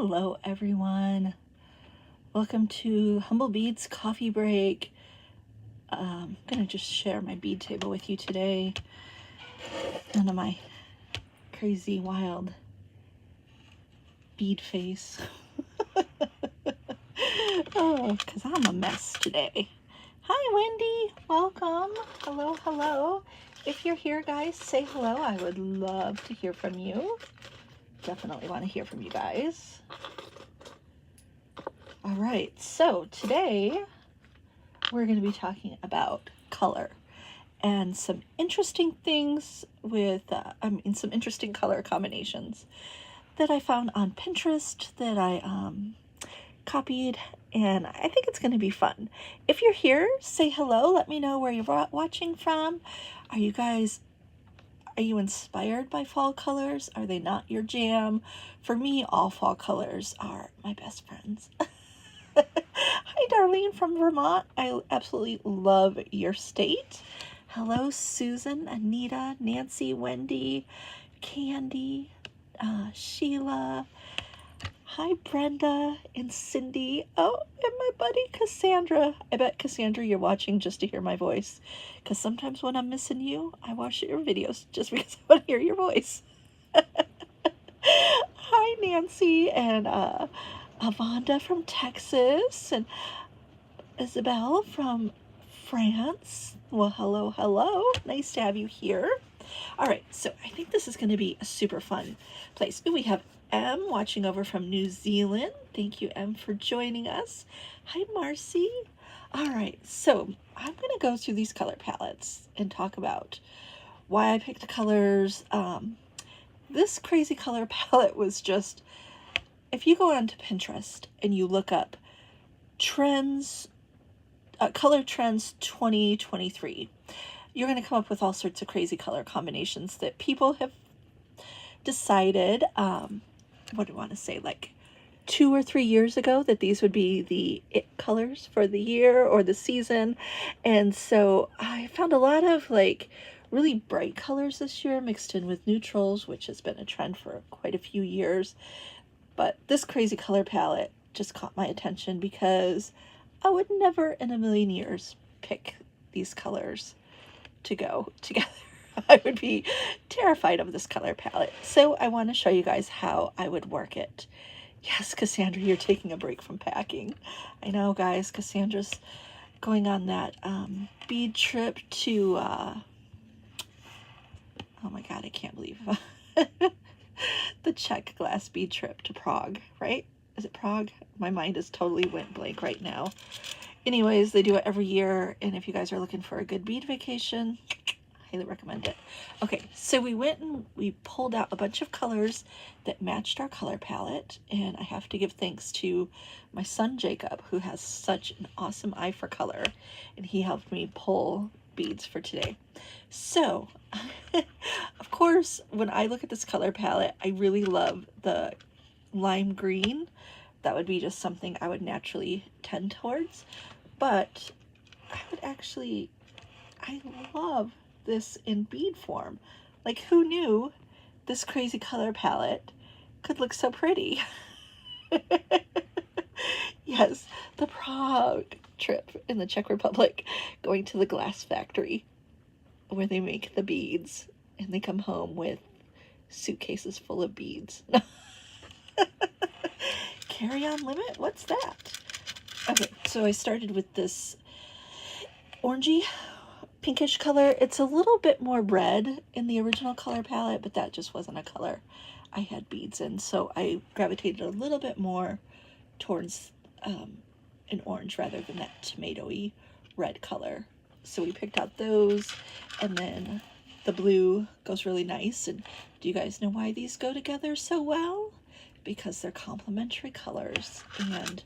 Hello everyone, welcome to Humblebeads coffee break. I'm gonna just share my bead table with you today. None of my crazy wild bead face. Oh, because I'm a mess today. Hi Wendy, welcome. Hello, hello. If you're here guys, say hello. I would love to hear from you. Definitely want to hear from you guys. All right, so today we're going to be talking about color and some interesting things with, some interesting color combinations that I found on Pinterest that I copied, and I think it's going to be fun. If you're here, say hello. Let me know where you're watching from. Are you inspired by fall colors? Are they not your jam? For me, all fall colors are my best friends. Hi, Darlene from Vermont. I absolutely love your state. Hello, Susan, Anita, Nancy, Wendy, Candy, Sheila. Hi, Brenda and Cindy. Oh, and my buddy Cassandra. I bet, Cassandra, you're watching just to hear my voice. Because sometimes when I'm missing you, I watch your videos just because I want to hear your voice. Hi, Nancy and Avonda from Texas, and Isabel from France. Well, hello, hello. Nice to have you here. All right, so I think this is going to be a super fun place. Ooh, we have M watching over from New Zealand. Thank you, M, for joining us. Hi, Marcy. All right, so I'm going to go through these color palettes and talk about why I picked colors. This crazy color palette was just, if you go onto Pinterest and you look up trends, color trends 2023, you're going to come up with all sorts of crazy color combinations that people have decided, what do I want to say, like 2 or 3 years ago, that these would be the it colors for the year or the season. And so I found a lot of like really bright colors this year mixed in with neutrals, which has been a trend for quite a few years. But this crazy color palette just caught my attention because I would never in a million years pick these colors to go together. I would be terrified of this color palette. So I want to show you guys how I would work it. Yes, Cassandra, you're taking a break from packing. I know, guys, Cassandra's going on that bead trip to, oh my God, I can't believe the Czech glass bead trip to Prague, right? Is it Prague? My mind is totally went blank right now. Anyways, they do it every year, and if you guys are looking for a good bead vacation, highly recommend it. Okay, so we went and we pulled out a bunch of colors that matched our color palette, and I have to give thanks to my son Jacob, who has such an awesome eye for color, and he helped me pull beads for today. So, of course, when I look at this color palette, I really love the lime green. That would be just something I would naturally tend towards, but I love this in bead form. Like, who knew this crazy color palette could look so pretty? Yes, the Prague trip in the Czech Republic, going to the glass factory where they make the beads, and they come home with suitcases full of beads. Carry-on limit? What's that? Okay, so I started with this orangey pinkish color. It's a little bit more red in the original color palette, but that just wasn't a color I had beads in, so I gravitated a little bit more towards an orange rather than that tomatoey red color. So we picked out those, and then the blue goes really nice. And do you guys know why these go together so well? Because they're complementary colors. And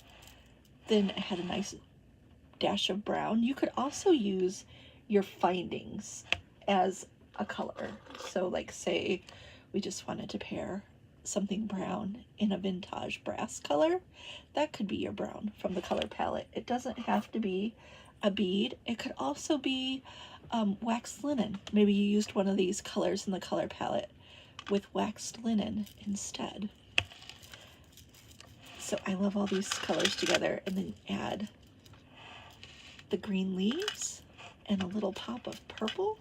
then it had a nice dash of brown. You could also use your findings as a color. So like, say we just wanted to pair something brown in a vintage brass color, that could be your brown from the color palette. It doesn't have to be a bead. It could also be waxed linen. Maybe you used one of these colors in the color palette with waxed linen instead. So I love all these colors together, and then add the green leaves and a little pop of purple,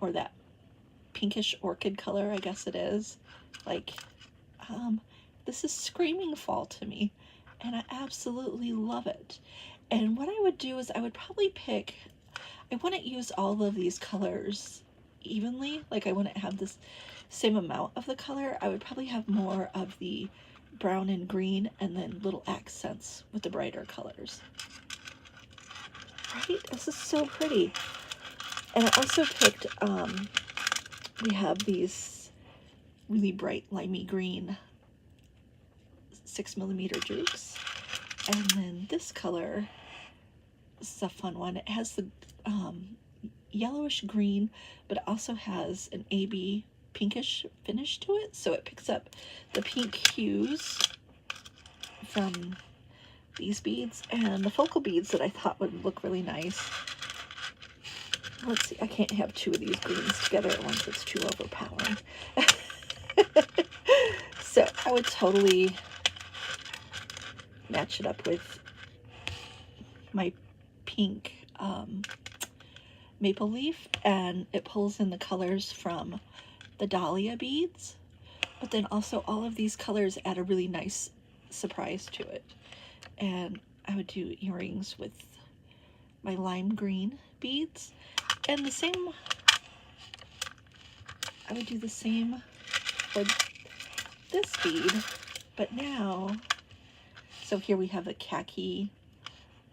or that pinkish orchid color, I guess it is. Like, this is screaming fall to me, and I absolutely love it. And what I would do is I would probably pick, I wouldn't use all of these colors evenly, like I wouldn't have this same amount of the color. I would probably have more of the brown and green, and then little accents with the brighter colors. Right? This is so pretty. And I also picked, we have these really bright limey green 6mm jukes. And then this color, this is a fun one. It has the yellowish green, but it also has an AB pinkish finish to it. So it picks up the pink hues from these beads and the focal beads that I thought would look really nice. Let's see, I can't have two of these greens together at once. It's too overpowering. So I would totally match it up with my pink maple leaf, and it pulls in the colors from the dahlia beads, but then also all of these colors add a really nice surprise to it. And I would do earrings with my lime green beads, and the same, I would do the same for this bead, but now, so here we have a khaki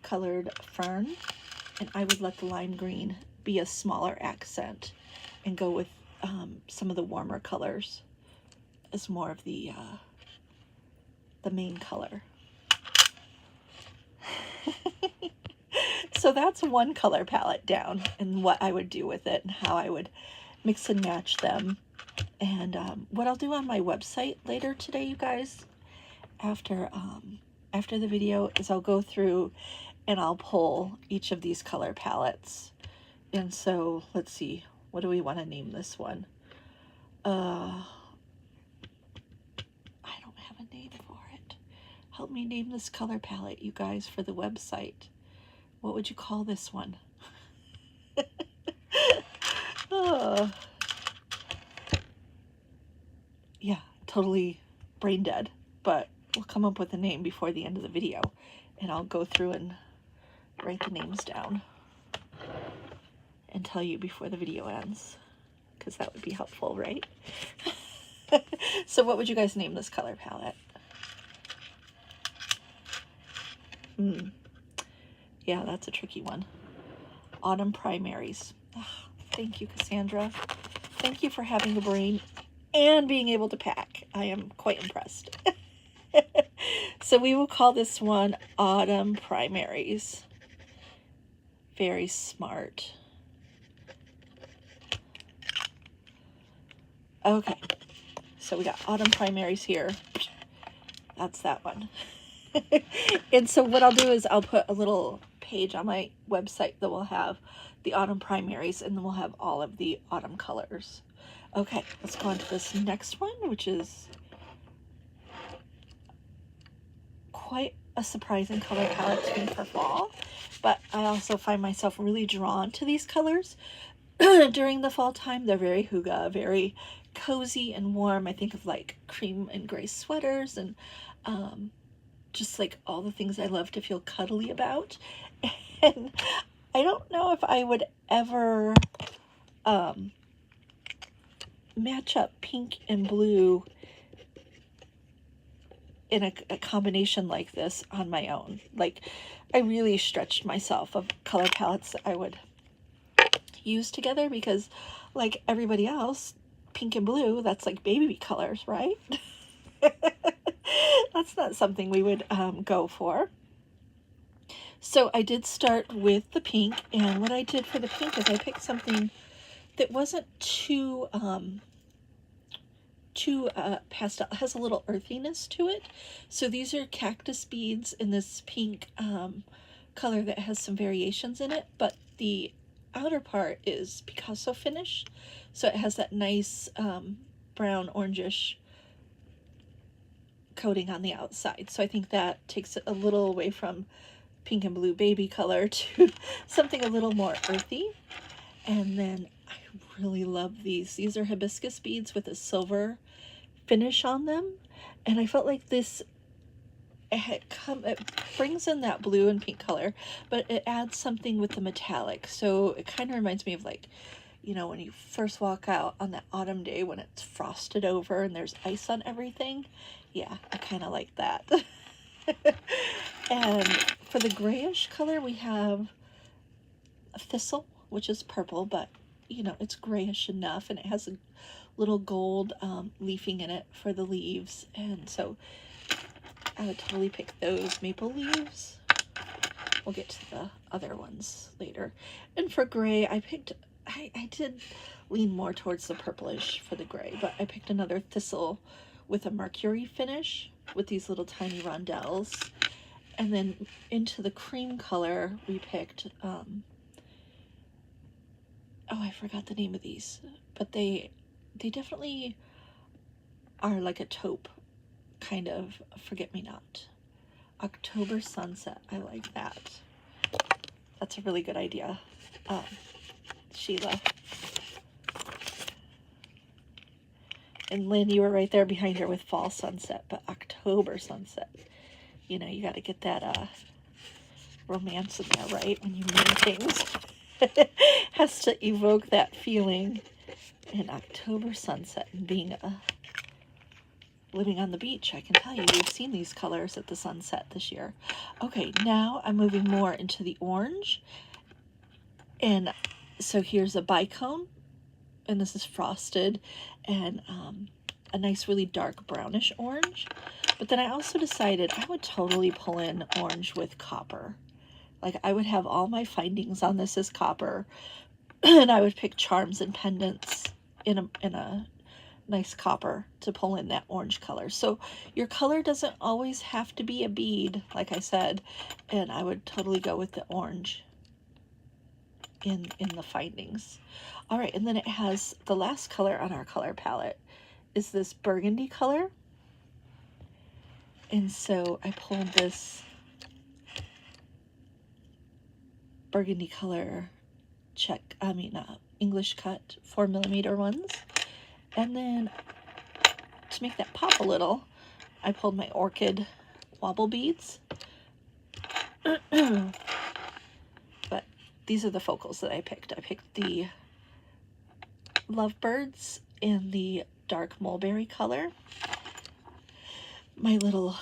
colored fern, and I would let the lime green be a smaller accent and go with some of the warmer colors as more of the main color. So that's one color palette down, and what I would do with it and how I would mix and match them. And what I'll do on my website later today, you guys, after the video, is I'll go through and I'll pull each of these color palettes. And so let's see, what do we want to name this one? I don't have a name for it. Help me name this color palette, you guys, for the website. What would you call this one? Oh. Yeah, totally brain dead, but we'll come up with a name before the end of the video, and I'll go through and write the names down and tell you before the video ends, because that would be helpful, right? So what would you guys name this color palette? Yeah, that's a tricky one. Autumn Primaries. Oh, thank you, Cassandra. Thank you for having a brain and being able to pack. I am quite impressed. So we will call this one Autumn Primaries. Very smart. Okay, so we got Autumn Primaries here. That's that one. And so what I'll do is I'll put a little page on my website that will have the Autumn Primaries, and then we'll have all of the autumn colors. Okay, let's go on to this next one, which is quite a surprising color palette to me for fall, but I also find myself really drawn to these colors during the fall time. They're very hygge, very cozy and warm. I think of like cream and gray sweaters and just like all the things I love to feel cuddly about. And I don't know if I would ever match up pink and blue in a combination like this on my own. Like, I really stretched myself of color palettes that I would use together, because like everybody else, pink and blue, that's like baby colors, right? That's not something we would go for. So I did start with the pink, and what I did for the pink is I picked something that wasn't too pastel. It has a little earthiness to it. So these are cactus beads in this pink color that has some variations in it, but the outer part is Picasso finish, so it has that nice brown orangish coating on the outside. So I think that takes it a little away from pink and blue baby color to something a little more earthy. And then I really love these. These are hibiscus beads with a silver finish on them. And I felt like this, it brings in that blue and pink color, but it adds something with the metallic. So it kind of reminds me of, like, you know, when you first walk out on that autumn day when it's frosted over and there's ice on everything. Yeah, I kind of like that. And for the grayish color, we have a thistle, which is purple, but, you know, it's grayish enough, and it has a little gold leafing in it for the leaves. And so I would totally pick those maple leaves. We'll get to the other ones later. And for gray, I did lean more towards the purplish for the gray, but I picked another thistle with a mercury finish with these little tiny rondelles. And then into the cream color, we picked, oh, I forgot the name of these, but they definitely are like a taupe kind of forget-me-not. October Sunset, I like that. That's a really good idea, Sheila. And Lynn, you were right there behind her with Fall Sunset, but October Sunset. You know, you got to get that romance in there, right? When you name things. Has to evoke that feeling. And October Sunset, and being living on the beach, I can tell you, we've seen these colors at the sunset this year. Okay, now I'm moving more into the orange. And so here's a bicone, and this is frosted, and a nice really dark brownish orange. But then I also decided I would totally pull in orange with copper. Like, I would have all my findings on this as copper, and I would pick charms and pendants in a nice copper to pull in that orange color. So your color doesn't always have to be a bead, like I said, and I would totally go with the orange in the findings. All right, and then it has the last color on our color palette is this burgundy color. And so I pulled this burgundy color English cut 4mm ones. And then to make that pop a little, I pulled my orchid wobble beads. But these are the focals that I picked. I picked the lovebirds in the dark mulberry color. My little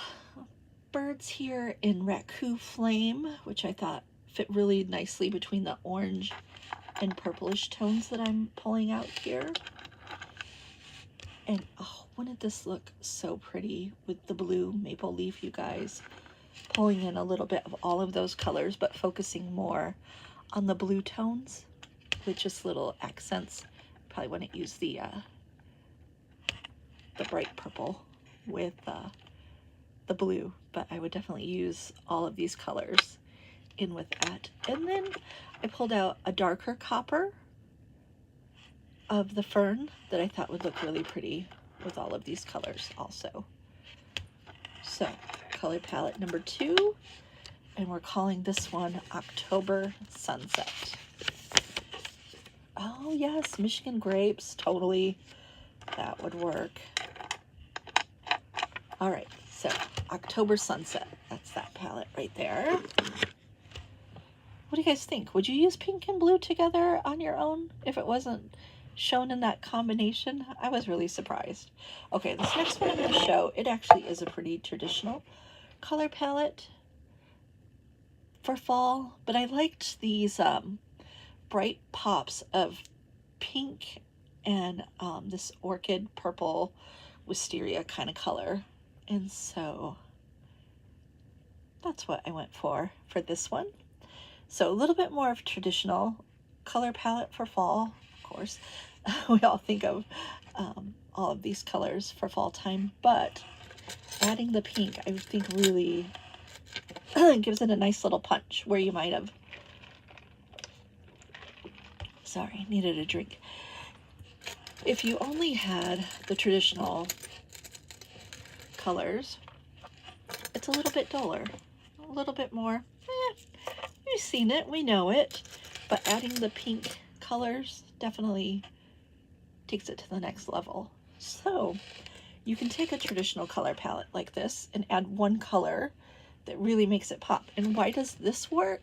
birds here in raccoon flame, which I thought fit really nicely between the orange and purplish tones that I'm pulling out here. And oh, wouldn't this look so pretty with the blue maple leaf, you guys? Pulling in a little bit of all of those colors, but focusing more on the blue tones with just little accents. Probably wouldn't use the bright purple with the blue, but I would definitely use all of these colors in with that. And then I pulled out a darker copper of the fern that I thought would look really pretty with all of these colors also. So color palette number 2, and we're calling this one October Sunset. Oh yes, Michigan grapes, totally, that would work. All right, so October Sunset, that's that palette right there. What do you guys think? Would you use pink and blue together on your own if it wasn't shown in that combination? I was really surprised. Okay, this next one I'm going to show, it actually is a pretty traditional color palette for fall, but I liked these bright pops of pink and this orchid purple wisteria kind of color. And so that's what I went for this one. So a little bit more of traditional color palette for fall, of course. We all think of all of these colors for fall time, but adding the pink, I think, really gives it a nice little punch where you might have, sorry, needed a drink. If you only had the traditional colors, it's a little bit duller, a little bit more. We've seen it, we know it, but adding the pink colors definitely takes it to the next level. So you can take a traditional color palette like this and add one color that really makes it pop. And why does this work?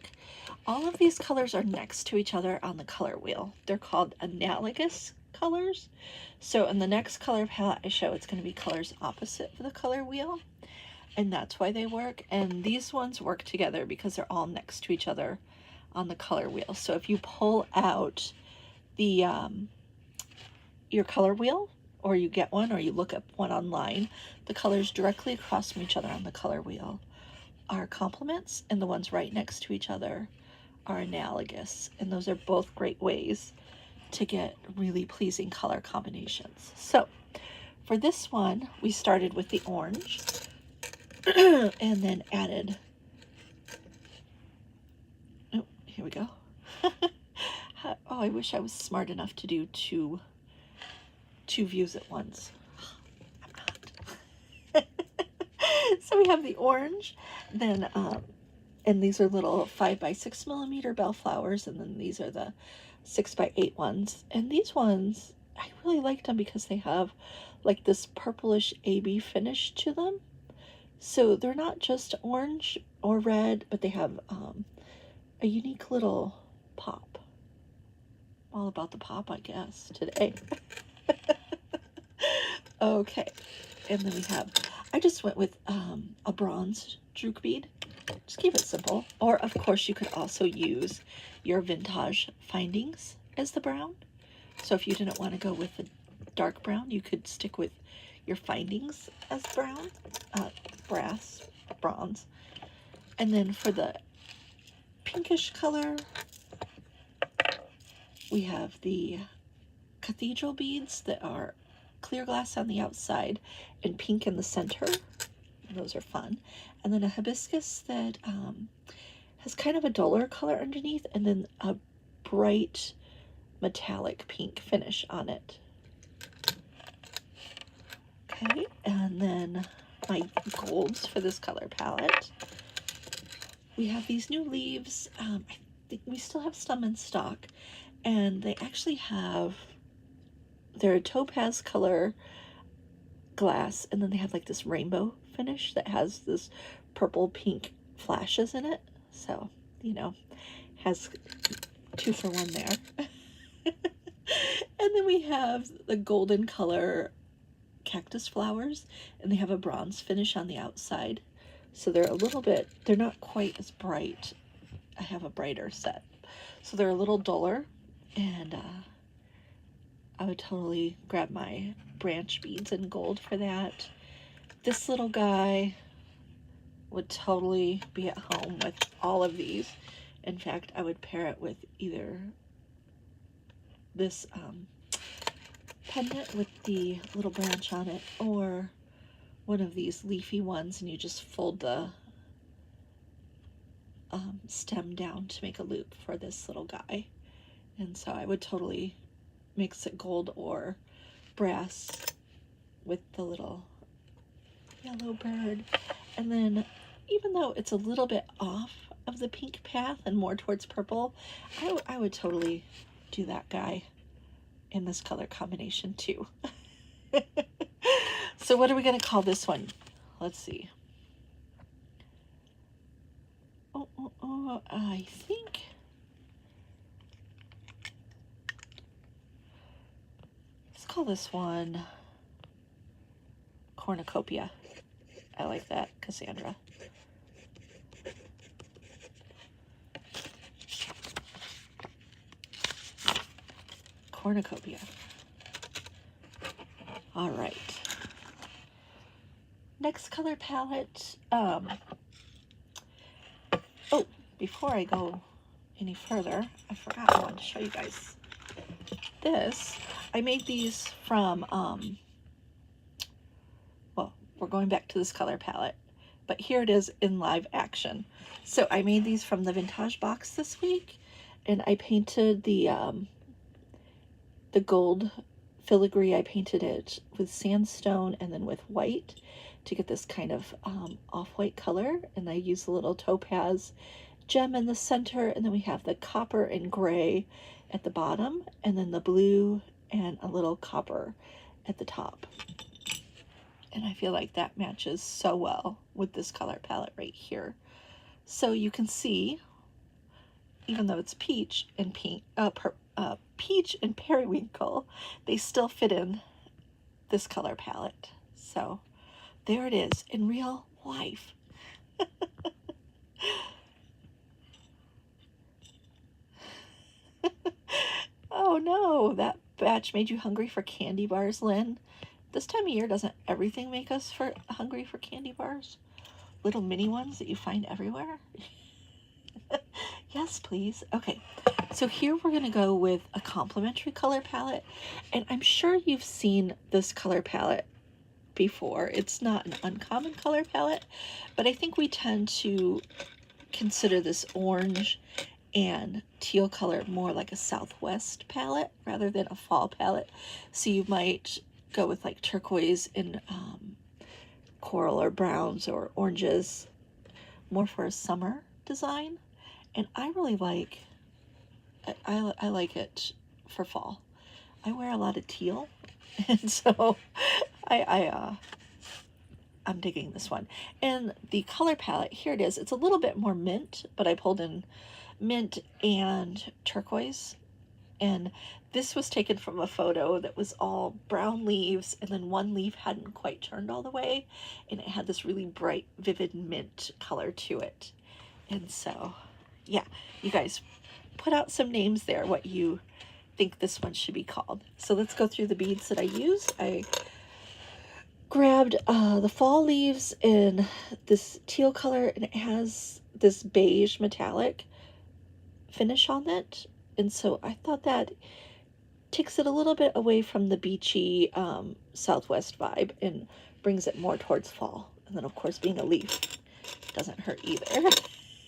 All of these colors are next to each other on the color wheel. They're called analogous colors. So in the next color palette I show, it's going to be colors opposite of the color wheel. And that's why they work. And these ones work together because they're all next to each other on the color wheel. So if you pull out the your color wheel, or you get one, or you look up one online, the colors directly across from each other on the color wheel are complements, and the ones right next to each other are analogous. And those are both great ways to get really pleasing color combinations. So for this one, we started with the orange and then added, oh, here we go. Oh, I wish I was smart enough to do two views at once. I'm not. So we have the orange, then and these are little 5x6mm bellflowers, and then these are the 6x8 ones. And these ones, I really liked them because they have like this purplish AB finish to them. So they're not just orange or red, but they have a unique little pop. All about the pop, I guess, today. Okay, and then we have, I just went with a bronze juke bead. Just keep it simple. Or of course you could also use your vintage findings as the brown. So if you didn't want to go with the dark brown, you could stick with your findings as brown, bronze. And then for the pinkish color, we have the cathedral beads that are clear glass on the outside and pink in the center. Those are fun. And then a hibiscus that has kind of a duller color underneath, and then a bright metallic pink finish on it. Okay, and then my golds for this color palette. We have these new leaves. I think we still have some in stock, and they actually have, they're a topaz color glass, and then they have like this rainbow finish that has this purple pink flashes in it. So, you know, has 2 for 1 there. And then we have the golden color cactus flowers, and they have a bronze finish on the outside. So they're a little bit, they're not quite as bright. I have a brighter set. So they're a little duller, and I would totally grab my branch beads in gold for that. This little guy would totally be at home with all of these. In fact, I would pair it with either this pendant with the little branch on it, or one of these leafy ones, and you just fold the stem down to make a loop for this little guy. And so I would totally mix it gold or brass with the little yellow bird. And then, even though it's a little bit off of the pink path and more towards purple, I would totally do that guy in this color combination too. So what are we going to call this one? Let's see. I think let's call this one Cornucopia. I like that, Cassandra. Cornucopia. All right. Next color palette. Oh, before I go any further, I forgot I wanted to show you guys this. I made these from, well, we're going back to this color palette, but here it is in live action. So I made these from the vintage box this week, and I painted the gold filigree. I painted it with sandstone and then with white. to get this kind of off-white color, and I use a little topaz gem in the center, and then we have the copper and gray at the bottom, and then the blue and a little copper at the top. And I feel like that matches so well with this color palette right here. So you can see, even though it's peach and pink, peach and periwinkle, they still fit in this color palette. So there it is in real life. Oh no, that batch made you hungry for candy bars, Lynn. This time of year, doesn't everything make us hungry for candy bars? Little mini ones that you find everywhere? Yes, please. Okay, so here we're gonna go with a complementary color palette, and I'm sure you've seen this color palette before. It's not an uncommon color palette, but I think we tend to consider this orange and teal color more like a Southwest palette rather than a fall palette. So you might go with like turquoise and coral or browns or oranges, more for a summer design. And I really like, I like it for fall. I wear a lot of teal, and so I'm digging this one. And the color palette, here it is. It's a little bit more mint, but I pulled in mint and turquoise. And this was taken from a photo that was all brown leaves, and then one leaf hadn't quite turned all the way, and it had this really bright, vivid mint color to it. And so, yeah, you guys put out some names there, what you think this one should be called. So let's go through the beads that I used. I grabbed the fall leaves in this teal color, and it has this beige metallic finish on it. And so I thought that takes it a little bit away from the beachy Southwest vibe and brings it more towards fall. And then, of course, being a leaf doesn't hurt either.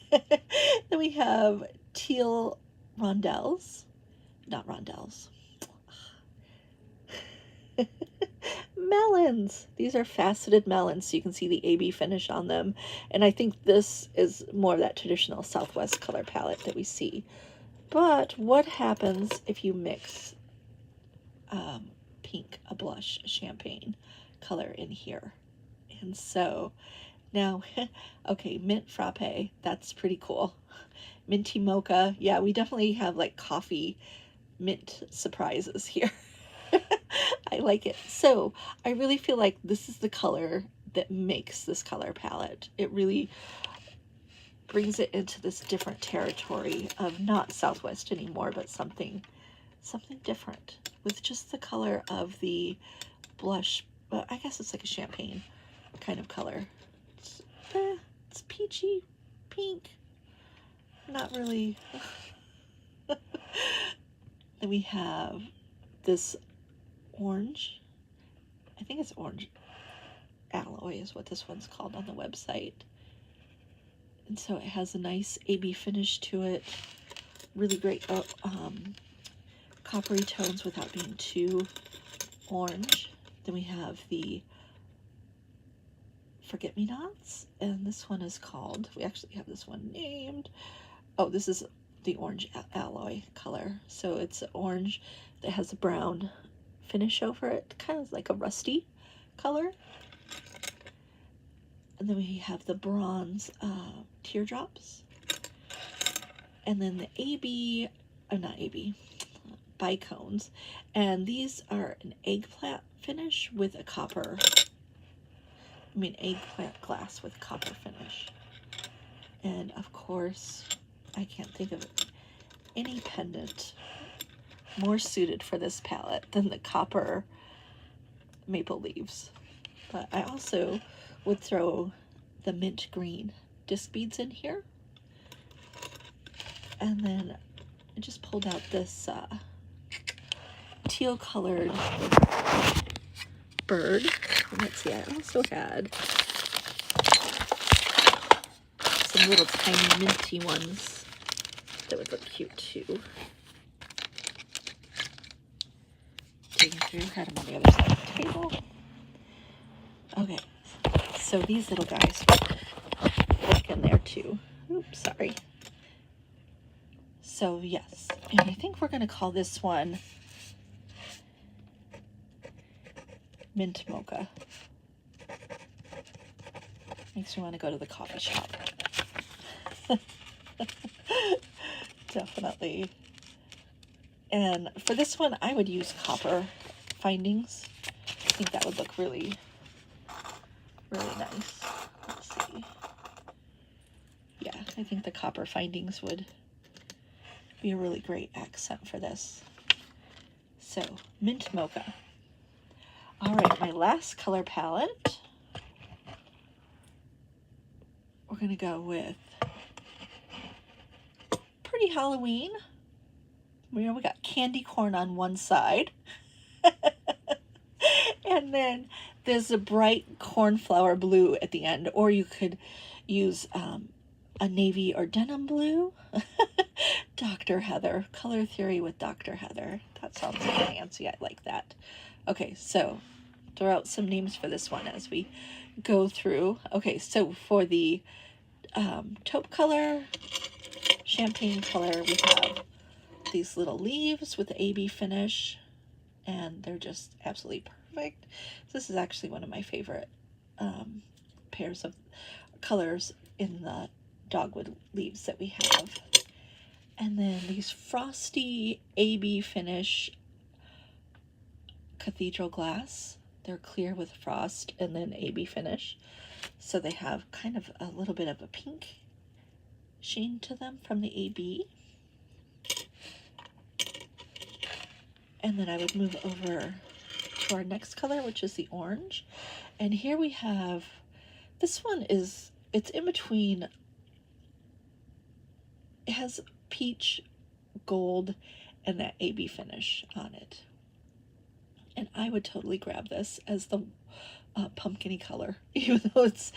Then we have teal rondelles. Not rondelles. Melons. These are faceted melons, so you can see the AB finish on them. And I think this is more of that traditional Southwest color palette that we see. But what happens if you mix pink, a blush, a champagne color in here? And so now, okay, mint frappe, that's pretty cool. Minty mocha, yeah, we definitely have like coffee mint surprises here. I like it. So I really feel like this is the color that makes this color palette. It really brings it into this different territory of not Southwest anymore, but something different with just the color of the blush. But I guess it's like a champagne kind of color. It's peachy pink, not really. Then we have this orange, I think it's orange alloy is what this one's called on the website. And so it has a nice AB finish to it, really great coppery tones without being too orange. Then we have the forget-me-nots, and this one is called, we actually have this one named, oh, this is the orange alloy color. So it's orange that has a brown finish over it, kind of like a rusty color. And then we have the bronze teardrops. And then the AB, not AB, bicones. And these are an eggplant finish with a copper, eggplant glass with copper finish. And of course, I can't think of any pendant more suited for this palette than the copper maple leaves. But I also would throw the mint green disc beads in here. And then I just pulled out this teal colored bird. And let's see, I also had some little tiny minty ones that would look cute too. Digging through, had them on the other side of the table. Okay, so these little guys look in there too. Oops, sorry. So yes, and I think we're going to call this one Mint Mocha. Makes me want to go to the coffee shop. Definitely. And for this one, I would use copper findings. I think that would look really, really nice. Let's see. Yeah, I think the copper findings would be a really great accent for this. So, Mint Mocha. All right, my last color palette. We're going to go with Pretty Halloween. We got candy corn on one side. And then there's a bright cornflower blue at the end. Or you could use a navy or denim blue. Dr. Heather. Color theory with Dr. Heather. That sounds fancy. I like that. Okay, so throw out some names for this one as we go through. Okay, so for the taupe color, champagne color, we have these little leaves with the AB finish, and they're just absolutely perfect. This is actually one of my favorite pairs of colors in the dogwood leaves that we have. And then these frosty AB finish cathedral glass. They're clear with frost and then AB finish. So they have kind of a little bit of a pink sheen to them from the AB. And then I would move over to our next color, which is the orange. And here we have, this one is, it's in between, it has peach, gold, and that AB finish on it. And I would totally grab this as the pumpkin-y color, even though it's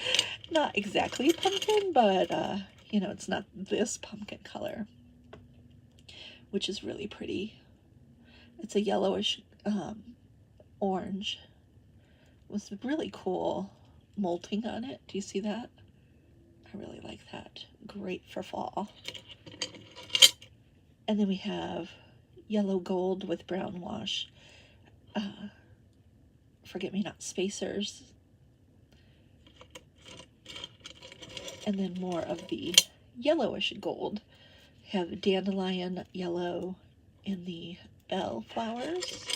not exactly pumpkin, but you know, it's not this pumpkin color, which is really pretty. It's a yellowish orange with really cool molting on it. Do you see that? I really like that. Great for fall. And then we have yellow gold with brown wash. Forget-me-not spacers. And then more of the yellowish gold. We have dandelion yellow in the bell flowers.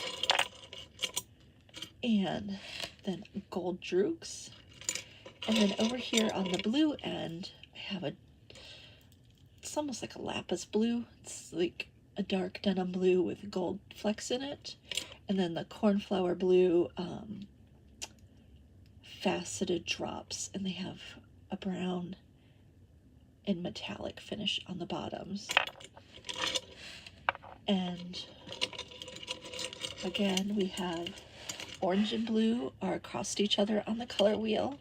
And then gold drukes. And then over here on the blue end, I have it's almost like a lapis blue. It's like a dark denim blue with gold flecks in it. And then the cornflower blue faceted drops, and they have a brown and metallic finish on the bottoms. And again, we have orange and blue are across each other on the color wheel,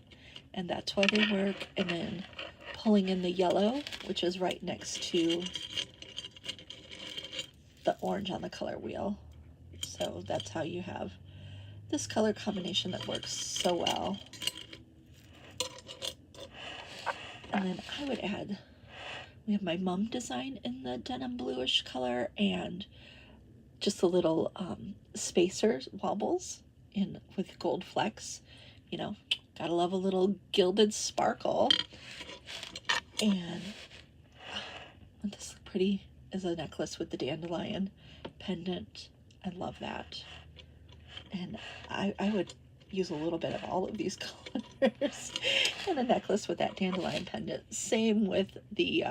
and that's why they work. And then pulling in the yellow, which is right next to the orange on the color wheel. So that's how you have this color combination that works so well. And then I would add, we have my mum design in the denim bluish color, and just the little spacers, wobbles in with gold flecks. You know, gotta love a little gilded sparkle. And this is pretty as a necklace with the dandelion pendant. I love that. And I would use a little bit of all of these colors in a necklace with that dandelion pendant. Same with the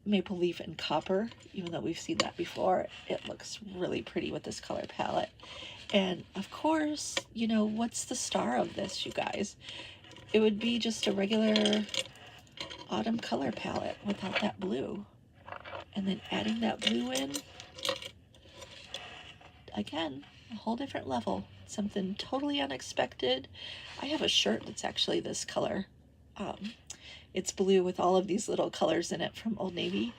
maple leaf and copper, even though we've seen that before. It looks really pretty with this color palette. And of course, you know, what's the star of this, you guys? It would be just a regular autumn color palette without that blue. And then adding that blue in, again, a whole different level. Something totally unexpected. I have a shirt that's actually this color. It's blue with all of these little colors in it from Old Navy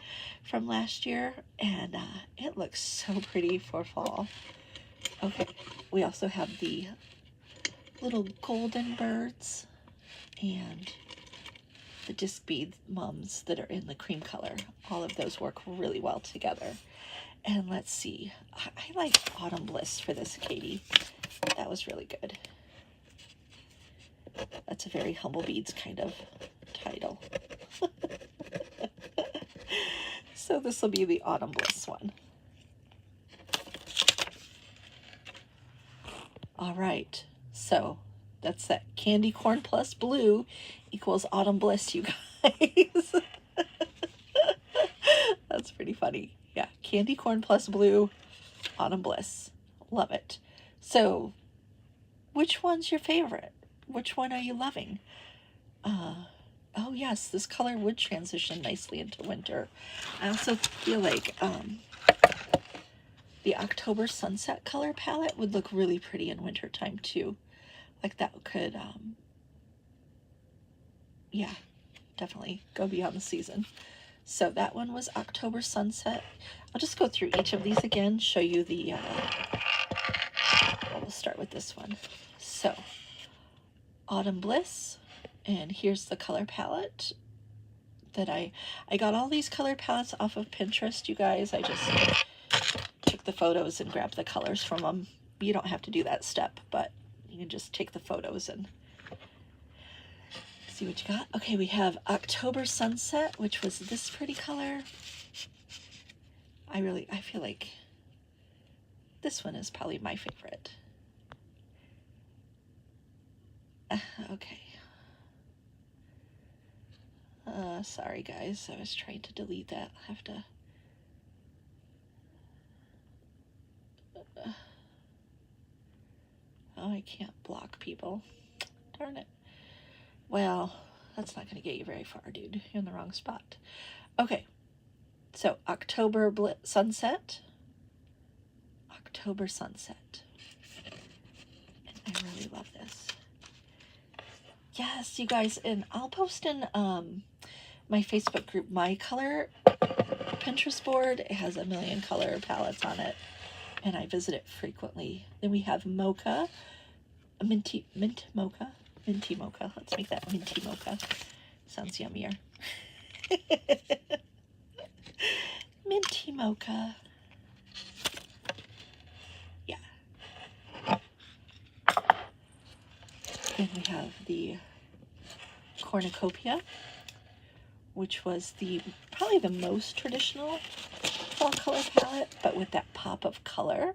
from last year, and it looks so pretty for fall. Okay, we also have the little golden birds and the disc bead mums that are in the cream color. All of those work really well together. And let's see, I like Autumn Bliss for this, Katie. That was really good. That's a very Humblebeads kind of title. So this will be the Autumn Bliss one. All right, so that's that candy corn plus blue equals Autumn Bliss, you guys. That's pretty funny. Yeah, candy corn plus blue, Autumn Bliss. Love it. So, which one's your favorite? Which one are you loving? Oh yes, this color would transition nicely into winter. I also feel like the October Sunset color palette would look really pretty in wintertime too. Like that could, yeah, definitely go beyond the season. So that one was October Sunset. I'll just go through each of these again, show you the, we'll start with this one. So, Autumn Bliss, and here's the color palette that I got all these color palettes off of Pinterest, you guys. I just took the photos and grabbed the colors from them. You don't have to do that step, but you can just take the photos and see what you got. Okay, we have October Sunset, which was this pretty color. I feel like this one is probably my favorite. Okay. Sorry guys, I was trying to delete that. I'll have to... Oh, I can't block people. Darn it. Well, that's not going to get you very far, dude. You're in the wrong spot. Okay. So, October Sunset. October Sunset. And I really love this. Yes, you guys, and I'll post in my Facebook group, My Color Pinterest board. It has a million color palettes on it, and I visit it frequently. Then we have Mocha, Mint Mocha. Minty Mocha. Let's make that Minty Mocha. Sounds yummier. Minty Mocha. Yeah. Then we have the Cornucopia, which was probably the most traditional fall color palette, but with that pop of color.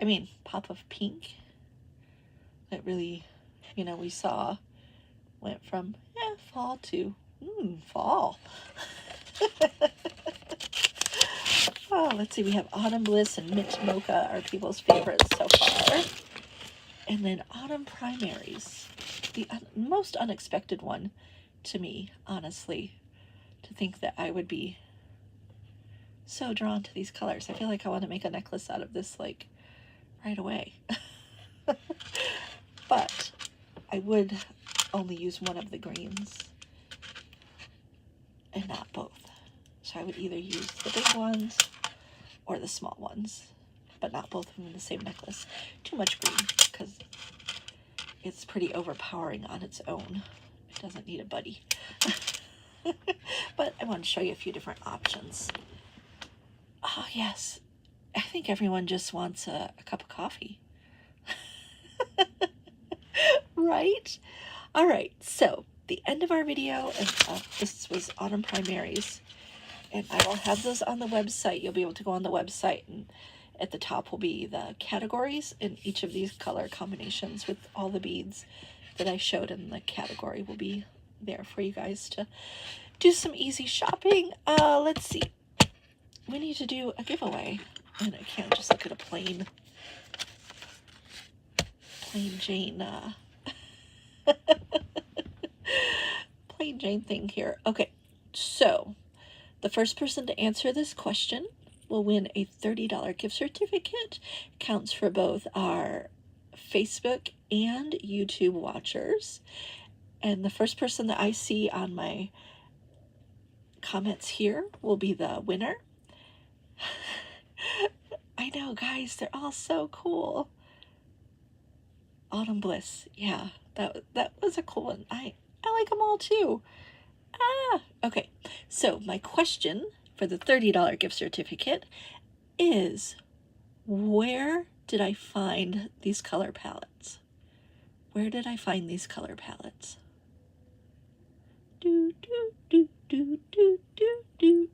I mean, pop of pink. That really, you know, we saw went from fall to fall. Oh, let's see, we have Autumn Bliss and Mint Mocha are people's favorites so far. And then Autumn Primaries, the most unexpected one to me, honestly, to think that I would be so drawn to these colors. I feel like I want to make a necklace out of this, like, right away. But I would only use one of the greens and not both. So I would either use the big ones or the small ones, but not both of them in the same necklace. Too much green, because it's pretty overpowering on its own. It doesn't need a buddy. But I want to show you a few different options. Oh yes, I think everyone just wants a cup of coffee. Right? All right, so the end of our video, and this was Autumn Primaries, and I will have those on the website. You'll be able to go on the website, and at the top will be the categories, and each of these color combinations with all the beads that I showed in the category will be there for you guys to do some easy shopping. Let's see. We need to do a giveaway, and I can't just look at a plain Jane plain Jane thing here. Okay, so the first person to answer this question will win a $30 gift certificate. Counts for both our Facebook and YouTube watchers. And the first person that I see on my comments here will be the winner. I know, guys, they're all so cool. Autumn Bliss. Yeah, that was a cool one. I like them all too. Okay. So my question for the $30 gift certificate is, where did I find these color palettes? Where did I find these color palettes? Do do do do do do do.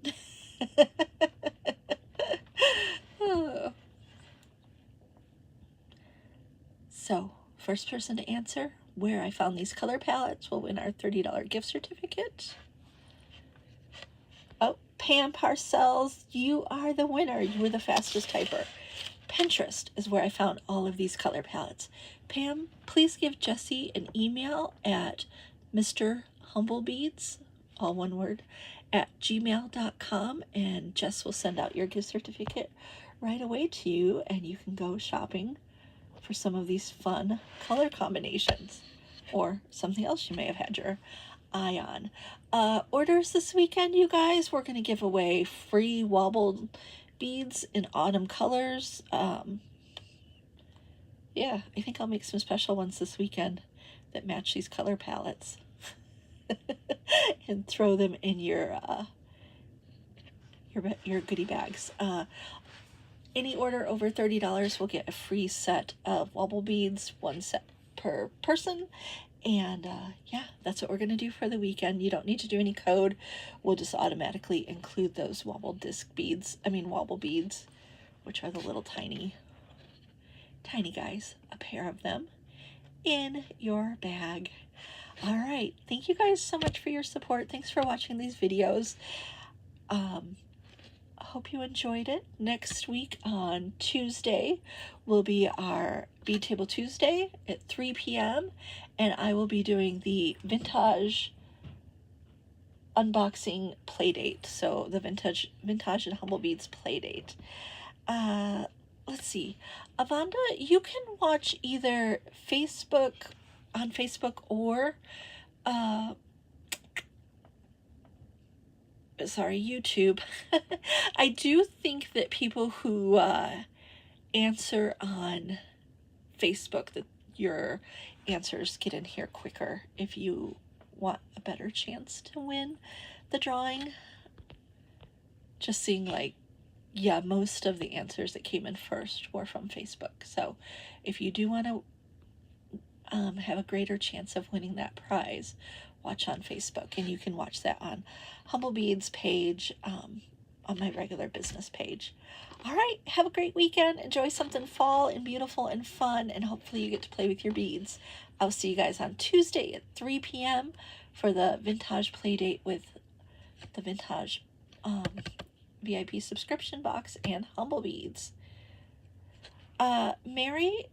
Oh. So, first person to answer where I found these color palettes will win our $30 gift certificate. Oh, Pam Parcells, you are the winner. You were the fastest typer. Pinterest is where I found all of these color palettes. Pam, please give Jesse an email at Mr. Humblebeads, all one word, at gmail.com, and Jess will send out your gift certificate right away to you, and you can go shopping for some of these fun color combinations or something else you may have had your eye on. Orders this weekend, you guys. We're going to give away free wobbled beads in autumn colors. Yeah, I think I'll make some special ones this weekend that match these color palettes and throw them in your goodie bags. Any order over $30 will get a free set of wobble beads, one set per person. And yeah, that's what we're going to do for the weekend. You don't need to do any code. We'll just automatically include those wobble beads, which are the little tiny guys, a pair of them, in your bag. All right. Thank you guys so much for your support. Thanks for watching these videos. I hope you enjoyed it. Next week on Tuesday will be our Bead Table Tuesday at 3 p.m. and I will be doing the vintage unboxing playdate. So the vintage and Humblebeads playdate. Let's see. Avonda, you can watch either on Facebook or YouTube. I do think that people who answer on Facebook, that your answers get in here quicker if you want a better chance to win the drawing. Just seeing most of the answers that came in first were from Facebook. So if you do want to have a greater chance of winning that prize, watch on Facebook, and you can watch that on Humblebeads page, on my regular business page. All right, have a great weekend. Enjoy something fall and beautiful and fun, and hopefully you get to play with your beads. I'll see you guys on Tuesday at 3 p.m. for the vintage playdate with the vintage VIP subscription box and Humblebeads. Mary,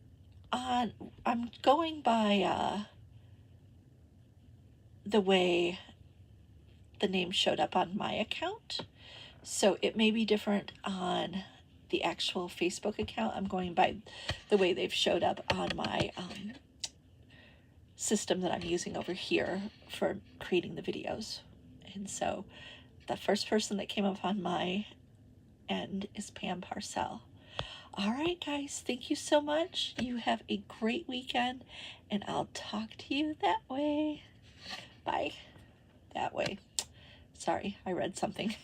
I'm going by the way the name showed up on my account, so it may be different on the actual Facebook account. I'm going by the way they've showed up on my system that I'm using over here for creating the videos. And so the first person that came up on my end is Pam Parcell. All right, guys, thank you so much. You have a great weekend, and I'll talk to you that way. Bye. That way. Sorry, I read something.